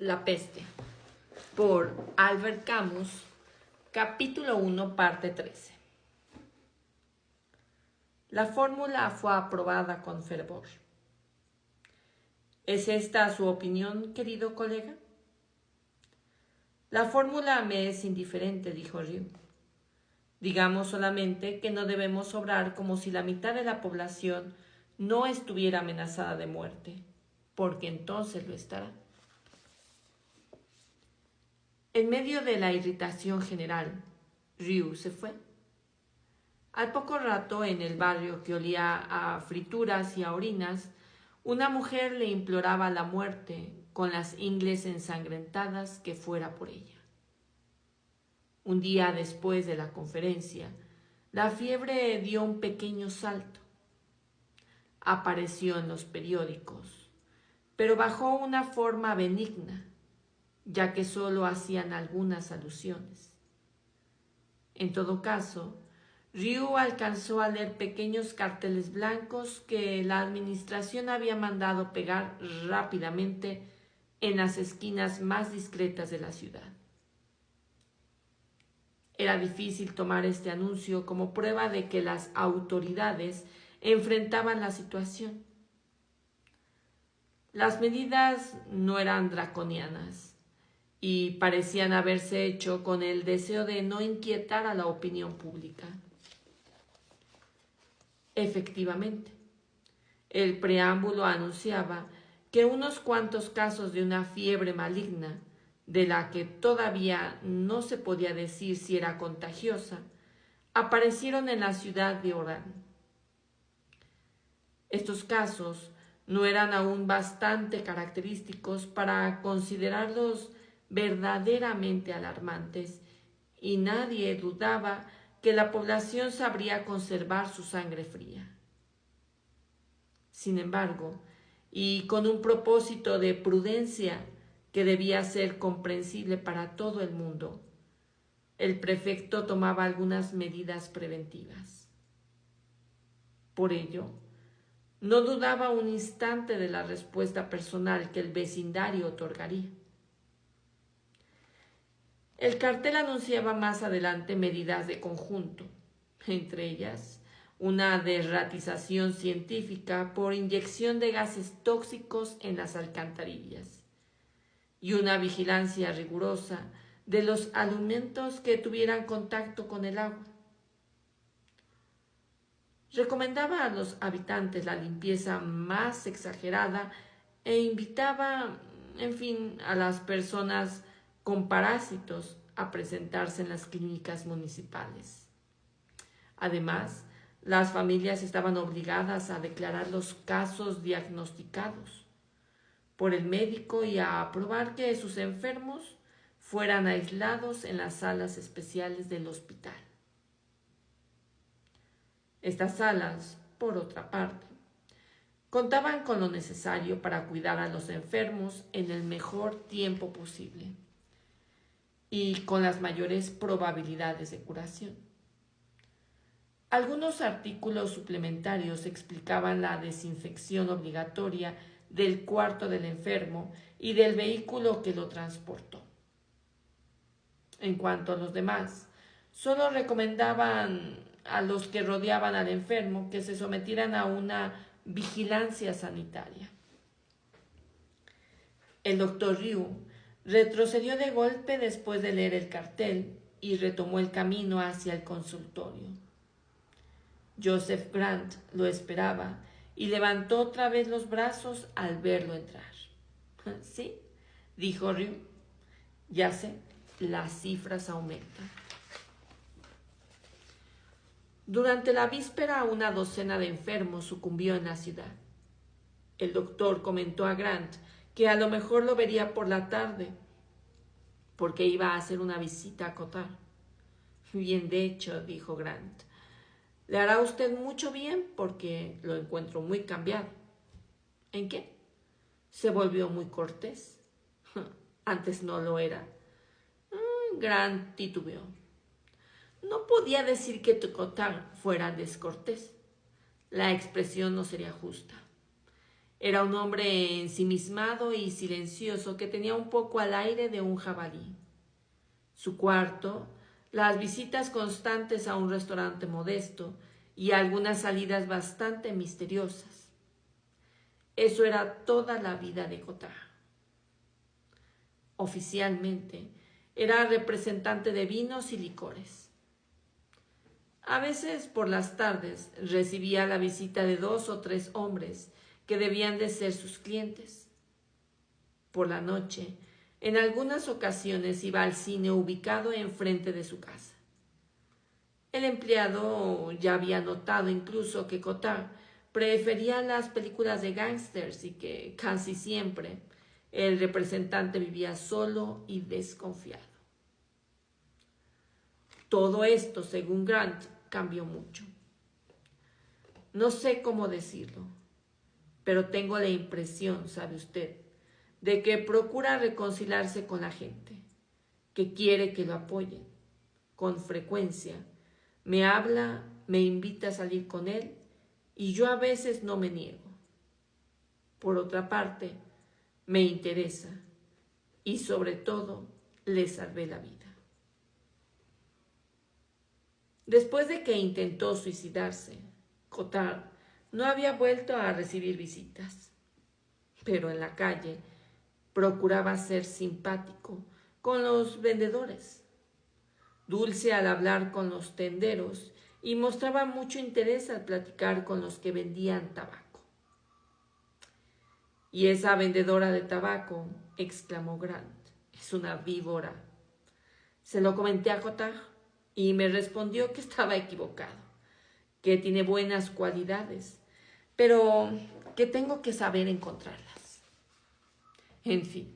La peste, por Albert Camus, capítulo 1, parte 13. La fórmula fue aprobada con fervor. ¿Es esta su opinión, querido colega? La fórmula me es indiferente, dijo Ryu. Digamos solamente que no debemos obrar como si la mitad de la población no estuviera amenazada de muerte, porque entonces lo estará. En medio de la irritación general, Ryu se fue. Al poco rato, en el barrio que olía a frituras y a orinas, una mujer le imploraba la muerte, con las ingles ensangrentadas, que fuera por ella. Un día después de la conferencia, la fiebre dio un pequeño salto. Apareció en los periódicos, pero bajo una forma benigna, ya que solo hacían algunas alusiones. En todo caso, Ryu alcanzó a leer pequeños carteles blancos que la administración había mandado pegar rápidamente en las esquinas más discretas de la ciudad. Era difícil tomar este anuncio como prueba de que las autoridades enfrentaban la situación. Las medidas no eran draconianas y parecían haberse hecho con el deseo de no inquietar a la opinión pública. Efectivamente, el preámbulo anunciaba que unos cuantos casos de una fiebre maligna, de la que todavía no se podía decir si era contagiosa, aparecieron en la ciudad de Oran. Estos casos no eran aún bastante característicos para considerarlos verdaderamente alarmantes, y nadie dudaba que la población sabría conservar su sangre fría. Sin embargo, y con un propósito de prudencia que debía ser comprensible para todo el mundo, el prefecto tomaba algunas medidas preventivas. Por ello, no dudaba un instante de la respuesta personal que el vecindario otorgaría. El cartel anunciaba más adelante medidas de conjunto, entre ellas una derratización científica por inyección de gases tóxicos en las alcantarillas y una vigilancia rigurosa de los alimentos que tuvieran contacto con el agua. Recomendaba a los habitantes la limpieza más exagerada e invitaba, a las personas con parásitos a presentarse en las clínicas municipales. Además, las familias estaban obligadas a declarar los casos diagnosticados por el médico y a aprobar que sus enfermos fueran aislados en las salas especiales del hospital. Estas salas, por otra parte, contaban con lo necesario para cuidar a los enfermos en el mejor tiempo posible y con las mayores probabilidades de curación. Algunos artículos suplementarios explicaban la desinfección obligatoria del cuarto del enfermo y del vehículo que lo transportó. En cuanto a los demás, solo recomendaban a los que rodeaban al enfermo que se sometieran a una vigilancia sanitaria. El doctor Ryu retrocedió de golpe después de leer el cartel y retomó el camino hacia el consultorio. Joseph Grant lo esperaba y levantó otra vez los brazos al verlo entrar. «¿Sí?», dijo Ryu. «Ya sé, las cifras aumentan». Durante la víspera, una docena de enfermos sucumbió en la ciudad. El doctor comentó a Grant que a lo mejor lo vería por la tarde, porque iba a hacer una visita a Cotar. «Bien de hecho», dijo Grant. «Le hará usted mucho bien porque lo encuentro muy cambiado». «¿En qué?». «Se volvió muy cortés». «Antes no lo era». Grant titubeó. No podía decir que Cotar fuera descortés. La expresión no sería justa. Era un hombre ensimismado y silencioso que tenía un poco al aire de un jabalí. Su cuarto, las visitas constantes a un restaurante modesto y algunas salidas bastante misteriosas. Eso era toda la vida de Cottard. Oficialmente, era representante de vinos y licores. A veces, por las tardes, recibía la visita de 2 o 3 hombres que debían de ser sus clientes. Por la noche, en algunas ocasiones iba al cine ubicado enfrente de su casa. El empleado ya había notado incluso que Cottard prefería las películas de gángsters y que casi siempre el representante vivía solo y desconfiado. Todo esto, según Grant, cambió mucho. No sé cómo decirlo, pero tengo la impresión, sabe usted, de que procura reconciliarse con la gente, que quiere que lo apoyen. Con frecuencia me habla, me invita a salir con él y yo a veces no me niego. Por otra parte, me interesa y sobre todo le salvé la vida. Después de que intentó suicidarse, Cottard no había vuelto a recibir visitas, pero en la calle procuraba ser simpático con los vendedores, dulce al hablar con los tenderos y mostraba mucho interés al platicar con los que vendían tabaco. «Y esa vendedora de tabaco», exclamó Grant, «es una víbora». Se lo comenté a Cottard y me respondió que estaba equivocado, que tiene buenas cualidades, pero que tengo que saber encontrarlas. En fin,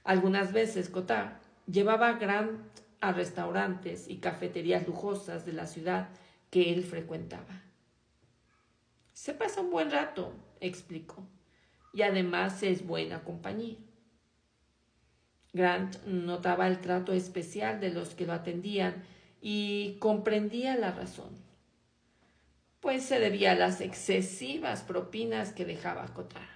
algunas veces Cottard llevaba a Grant a restaurantes y cafeterías lujosas de la ciudad que él frecuentaba. «Se pasa un buen rato», explicó, «y además es buena compañía». Grant notaba el trato especial de los que lo atendían y comprendía la razón, pues se debía a las excesivas propinas que dejaba Cottard.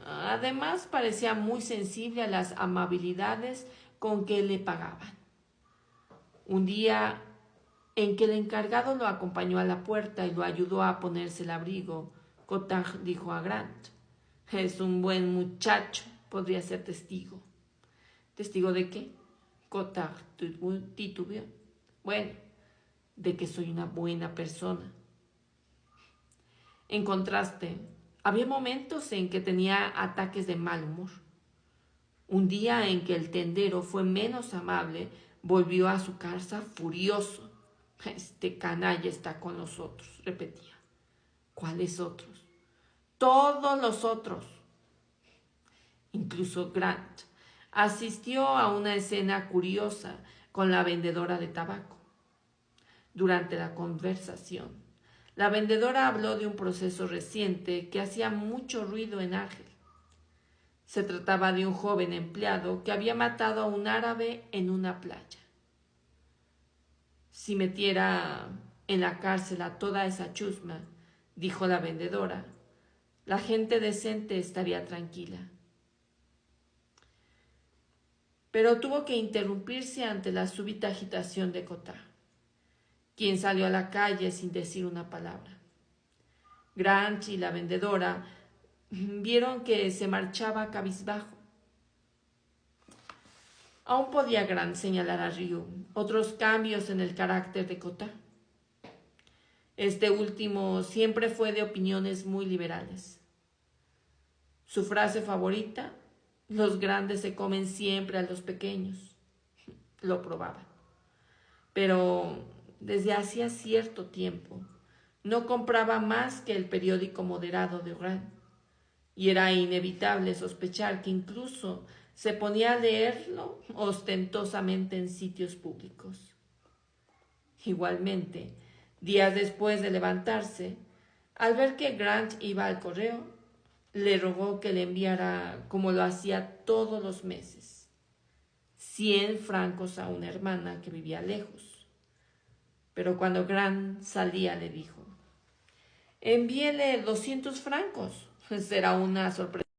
Además, parecía muy sensible a las amabilidades con que le pagaban. Un día en que el encargado lo acompañó a la puerta y lo ayudó a ponerse el abrigo, Cottard dijo a Grant: «Es un buen muchacho, podría ser testigo». «¿Testigo de qué?», Cottard titubeó. «Bueno, de que soy una buena persona». En contraste, había momentos en que tenía ataques de mal humor. Un día en que el tendero fue menos amable, volvió a su casa furioso. «Este canalla está con los otros», repetía. «¿Cuáles otros?». «Todos los otros». Incluso Grant asistió a una escena curiosa con la vendedora de tabaco. Durante la conversación, la vendedora habló de un proceso reciente que hacía mucho ruido en Argel. Se trataba de un joven empleado que había matado a un árabe en una playa. «Si metiera en la cárcel a toda esa chusma», dijo la vendedora, «la gente decente estaría tranquila». Pero tuvo que interrumpirse ante la súbita agitación de Cottard, quien salió a la calle sin decir una palabra. Grant y la vendedora vieron que se marchaba cabizbajo. Aún podía Grant señalar a Ryu otros cambios en el carácter de Cottard. Este último siempre fue de opiniones muy liberales. Su frase favorita: «Los grandes se comen siempre a los pequeños», lo probaba. Pero desde hacía cierto tiempo no compraba más que el periódico moderado de Grant, y era inevitable sospechar que incluso se ponía a leerlo ostentosamente en sitios públicos. Igualmente, días después de levantarse, al ver que Grant iba al correo, le rogó que le enviara, como lo hacía todos los meses, 100 francos a una hermana que vivía lejos. Pero cuando Grant salía le dijo: Envíele 200 francos. Será una sorpresa